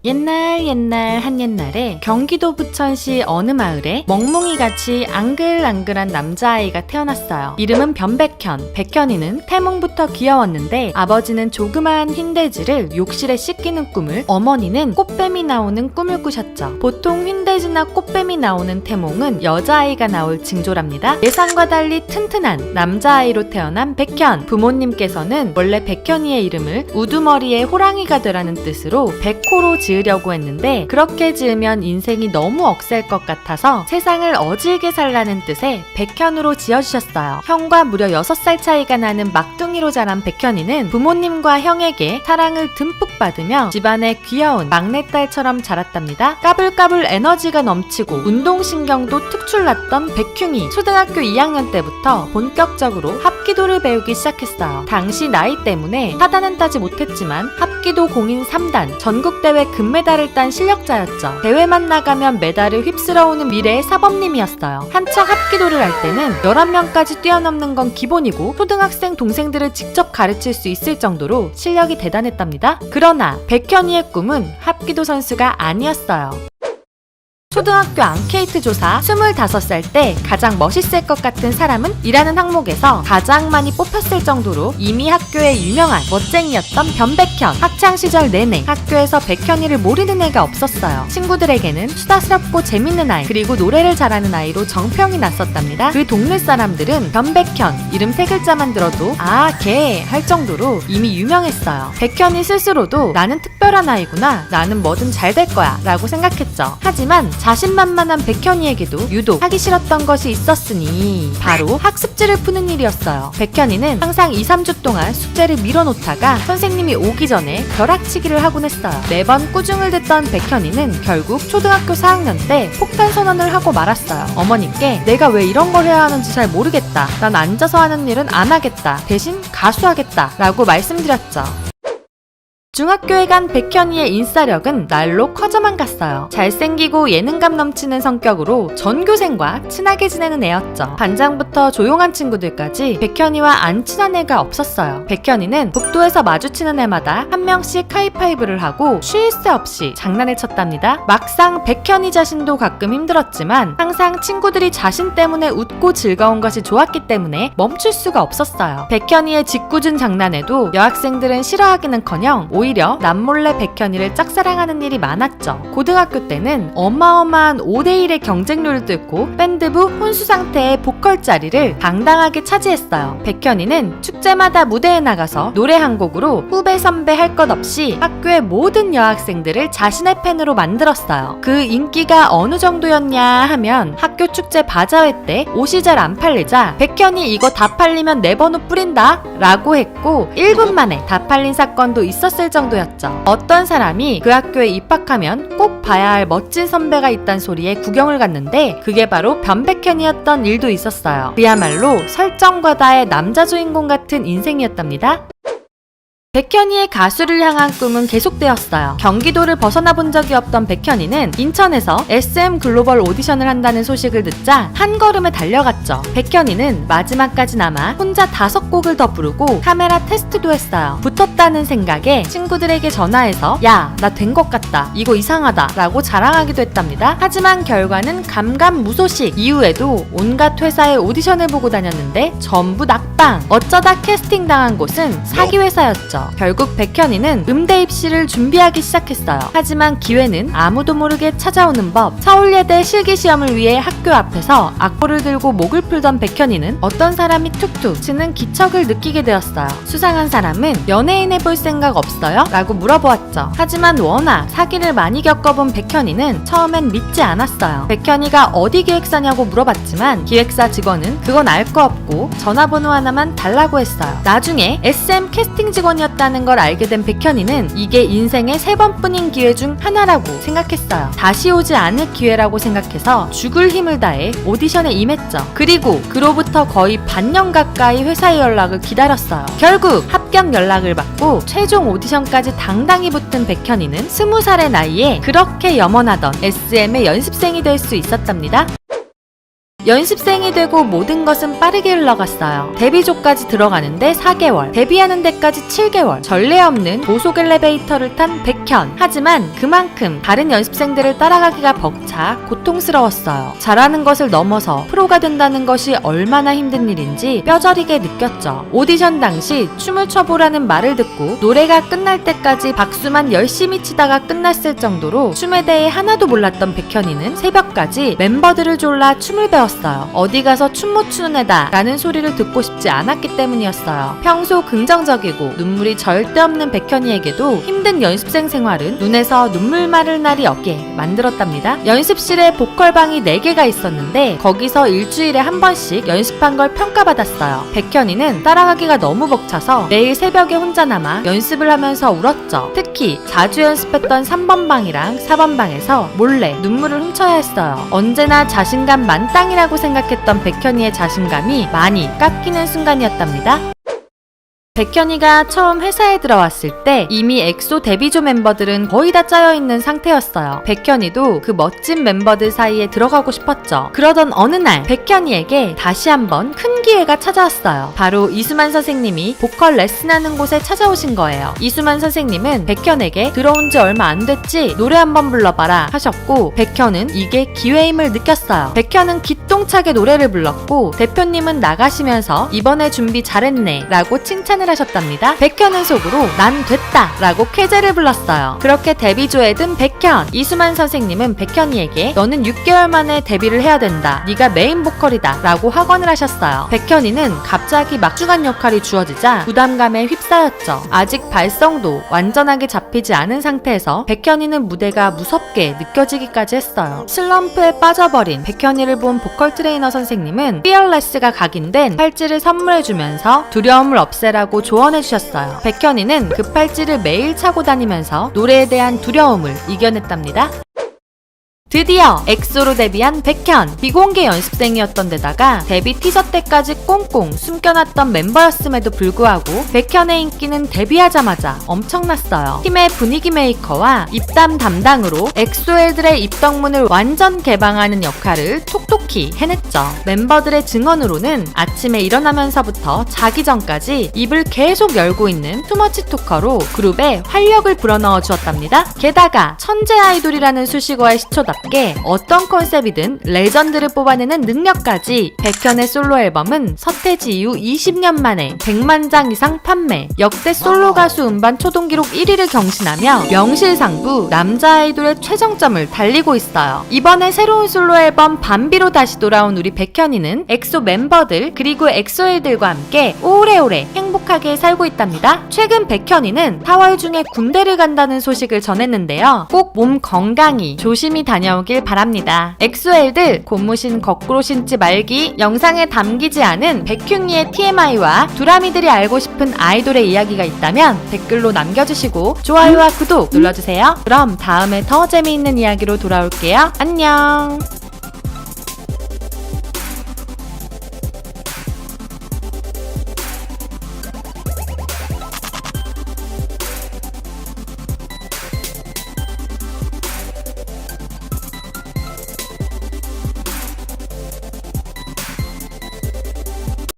옛날 한옛날에 경기도 부천시 어느 마을에 멍뭉이같이 앙글앙글한 남자아이가 태어났어요. 이름은 변백현. 백현이는 태몽부터 귀여웠는데 아버지는 조그마한 흰돼지를 욕실에 씻기는 꿈을, 어머니는 꽃뱀이 나오는 꿈을 꾸셨죠. 보통 흰돼지나 꽃뱀이 나오는 태몽은 여자아이가 나올 징조랍니다. 예상과 달리 튼튼한 남자아이로 태어난 백현. 부모님께서는 원래 백현이의 이름을 우두머리의 호랑이가 되라는 뜻으로 백호로 지으려고 했는데 그렇게 지으면 인생이 너무 억셀 것 같아서 세상을 어질게 살라는 뜻의 백현으로 지어주셨어요. 형과 무려 6살 차이가 나는 막둥이로 자란 백현이는 부모님과 형에게 사랑을 듬뿍 받으며 집안의 귀여운 막내딸처럼 자랐답니다. 까불까불 에너지가 넘치고 운동신경도 특출났던 백흉이 초등학교 2학년 때부터 본격적으로 합기도를 배우기 시작했어요. 당시 나이 때문에 사단은 따지 못했지만 합기도 공인 3단 전국대회 금메달을 딴 실력자였죠. 대회만 나가면 메달을 휩쓸어오는 미래의 사범님이었어요. 한창 합기도를 할 때는 11명까지 뛰어넘는 건 기본이고 초등학생 동생들을 직접 가르칠 수 있을 정도로 실력이 대단했답니다. 그러나 백현이의 꿈은 합기도 선수가 아니었어요. 초등학교 앙케이트 조사 25살 때 가장 멋있을 것 같은 사람은? 이라는 항목에서 가장 많이 뽑혔을 정도로 이미 학교에 유명한 멋쟁이였던 변백현. 학창시절 내내 학교에서 백현이를 모르는 애가 없었어요. 친구들에게는 수다스럽고 재밌는 아이, 그리고 노래를 잘하는 아이로 정평이 났었답니다. 그 동네 사람들은 변백현 이름 3글자만 들어도 아, 걔 할 정도로 이미 유명했어요. 백현이 스스로도 나는 특별한 아이구나, 나는 뭐든 잘 될 거야 라고 생각했죠. 하지만 자신만만한 백현이에게도 유독 하기 싫었던 것이 있었으니 바로 학습지를 푸는 일이었어요. 백현이는 항상 2-3주 동안 숙제를 밀어놓다가 선생님이 오기 전에 벼락치기를 하곤 했어요. 매번 꾸중을 듣던 백현이는 결국 초등학교 4학년 때 폭탄 선언을 하고 말았어요. 어머니께 내가 왜 이런 걸 해야 하는지 잘 모르겠다. 난 앉아서 하는 일은 안 하겠다. 대신 가수하겠다 라고 말씀드렸죠. 중학교에 간 백현이의 인싸력은 날로 커져만 갔어요. 잘생기고 예능감 넘치는 성격으로 전교생과 친하게 지내는 애였죠. 반장부터 조용한 친구들까지 백현이와 안 친한 애가 없었어요. 백현이는 복도에서 마주치는 애마다 한 명씩 하이파이브를 하고 쉴 새 없이 장난을 쳤답니다. 막상 백현이 자신도 가끔 힘들었지만 항상 친구들이 자신 때문에 웃고 즐거운 것이 좋았기 때문에 멈출 수가 없었어요. 백현이의 짓궂은 장난에도 여학생들은 싫어하기는커녕 오히려 남몰래 백현이를 짝사랑하는 일이 많았죠. 고등학교 때는 어마어마한 5대1의 경쟁률을 뚫고 밴드부 혼수 상태의 보컬 자리를 당당하게 차지했어요. 백현이는 축제마다 무대에 나가서 노래 한 곡으로 후배 선배 할 것 없이 학교의 모든 여학생들을 자신의 팬으로 만들었어요. 그 인기가 어느 정도였냐 하면 학교 축제 바자회 때 옷이 잘 안 팔리자 백현이 이거 다 팔리면 내 번호 뿌린다 라고 했고 1분 만에 다 팔린 사건도 있었을 정도였죠. 어떤 사람이 그 학교에 입학하면 꼭 봐야 할 멋진 선배가 있단 소리에 구경을 갔는데 그게 바로 변백현이었던 일도 있었어요. 그야말로 설정과다의 남자 주인공 같은 인생이었답니다. 백현이의 가수를 향한 꿈은 계속되었어요. 경기도를 벗어나 본 적이 없던 백현이는 인천에서 SM 글로벌 오디션을 한다는 소식을 듣자 한 걸음에 달려갔죠. 백현이는 마지막까지 남아 혼자 5곡을 더 부르고 카메라 테스트도 했어요. 붙었다는 생각에 친구들에게 전화해서 야, 나 된 것 같다, 이거 이상하다 라고 자랑하기도 했답니다. 하지만 결과는 감감무소식. 이후에도 온갖 회사의 오디션을 보고 다녔는데 전부 낙방. 어쩌다 캐스팅당한 곳은 사기회사였죠. 결국 백현이는 음대 입시를 준비하기 시작했어요. 하지만 기회는 아무도 모르게 찾아오는 법. 서울예대 실기시험을 위해 학교 앞에서 악보를 들고 목을 풀던 백현이는 어떤 사람이 툭툭 치는 기척을 느끼게 되었어요. 수상한 사람은 연예인 해볼 생각 없어요? 라고 물어보았죠. 하지만 워낙 사기를 많이 겪어본 백현이는 처음엔 믿지 않았어요. 백현이가 어디 기획사냐고 물어봤지만 기획사 직원은 그건 알 거 없고 전화번호 하나만 달라고 했어요. 나중에 SM 캐스팅 직원이었다는 걸 알게 된 백현이는 이게 인생의 3번뿐인 기회 중 하나라고 생각했어요. 다시 오지 않을 기회라고 생각해서 죽을 힘을 다해 오디션에 임했죠. 그리고 그로부터 거의 반년 가까이 회사의 연락을 기다렸어요. 결국 합격 연락을 받고 최종 오디션까지 당당히 붙은 백현이는 20살의 나이에 그렇게 염원하던 SM의 연습생이 될 수 있었답니다. 연습생이 되고 모든 것은 빠르게 흘러갔어요. 데뷔조까지 들어가는데 4개월, 데뷔하는 데까지 7개월, 전례 없는 고속 엘리베이터를 탄 백현. 하지만 그만큼 다른 연습생들을 따라가기가 벅차 고통스러웠어요. 잘하는 것을 넘어서 프로가 된다는 것이 얼마나 힘든 일인지 뼈저리게 느꼈죠. 오디션 당시 춤을 춰보라는 말을 듣고 노래가 끝날 때까지 박수만 열심히 치다가 끝났을 정도로 춤에 대해 하나도 몰랐던 백현이는 새벽까지 멤버들을 졸라 춤을 배웠어요. 어디 가서 춤 못 추는 애다 라는 소리를 듣고 싶지 않았기 때문이었어요. 평소 긍정적이고 눈물이 절대 없는 백현이에게도 힘든 연습생 생활은 눈에서 눈물 마를 날이 없게 만들었답니다. 연습실에 보컬방이 4개가 있었는데 거기서 일주일에 한 번씩 연습한 걸 평가받았어요. 백현이는 따라가기가 너무 벅차서 매일 새벽에 혼자 남아 연습을 하면서 울었죠. 특히 자주 연습했던 3번 방이랑 4번 방에서 몰래 눈물을 훔쳐야 했어요. 언제나 자신감 만땅이라고 생각했던 백현이의 자신감이 많이 깎이는 순간이었답니다. 백현이가 처음 회사에 들어왔을 때 이미 엑소 데뷔조 멤버들은 거의 다 짜여있는 상태였어요. 백현이도 그 멋진 멤버들 사이에 들어가고 싶었죠. 그러던 어느 날 백현이에게 다시 한번 큰 기회가 찾아왔어요. 바로 이수만 선생님이 보컬 레슨하는 곳에 찾아오신 거예요. 이수만 선생님은 백현에게 들어온 지 얼마 안 됐지? 노래 한번 불러봐라 하셨고 백현은 이게 기회임을 느꼈어요. 백현은 기똥차게 노래를 불렀고 대표님은 나가시면서 이번에 준비 잘했네 라고 칭찬을 하셨답니다. 백현은 속으로 난 됐다 라고 쾌재를 불렀어요. 그렇게 데뷔조에 든 백현. 이수만 선생님은 백현이에게 너는 6개월 만에 데뷔를 해야 된다. 네가 메인 보컬이다 라고 확언을 하셨어요. 백현이는 갑자기 막중한 역할이 주어지자 부담감에 휩싸였죠. 아직 발성도 완전하게 잡히지 않은 상태에서 백현이는 무대가 무섭게 느껴지기까지 했어요. 슬럼프에 빠져버린 백현이를 본 보컬 트레이너 선생님은 피어레스가 각인된 팔찌를 선물해주면서 두려움을 없애라고 조언해주셨어요. 백현이는 그 팔찌를 매일 차고 다니면서 노래에 대한 두려움을 이겨냈답니다. 드디어 엑소로 데뷔한 백현. 비공개 연습생이었던 데다가 데뷔 티저 때까지 꽁꽁 숨겨놨던 멤버였음에도 불구하고 백현의 인기는 데뷔하자마자 엄청났어요. 팀의 분위기 메이커와 입담 담당으로 엑소엘들의 입덕문을 완전 개방하는 역할을 톡톡히 해냈죠. 멤버들의 증언으로는 아침에 일어나면서부터 자기 전까지 입을 계속 열고 있는 투머치 토커로 그룹에 활력을 불어넣어 주었답니다. 게다가 천재 아이돌이라는 수식어의 시초답게 어떤 컨셉이든 레전드를 뽑아내는 능력까지. 백현의 솔로 앨범은 서태지 이후 20년 만에 100만 장 이상 판매, 역대 솔로 가수 음반 초동 기록 1위를 경신하며 명실상부 남자 아이돌의 최정점을 달리고 있어요. 이번에 새로운 솔로 앨범 밤비로 다시 돌아온 우리 백현이는 엑소 멤버들 그리고 엑소엘들과 함께 오래오래 행복하게 살고 있답니다. 최근 백현이는 4월 중에 군대를 간다는 소식을 전했는데요. 꼭 몸 건강히 조심히 다녀오길 바랍니다. 엑소엘들 고무신 거꾸로 신지 말기. 영상에 담기지 않은 백흉이의 TMI와 두라미들이 알고 싶은 아이돌의 이야기가 있다면 댓글로 남겨주시고 좋아요와 구독 눌러주세요. 그럼 다음에 더 재미있는 이야기로 돌아올게요. 안녕.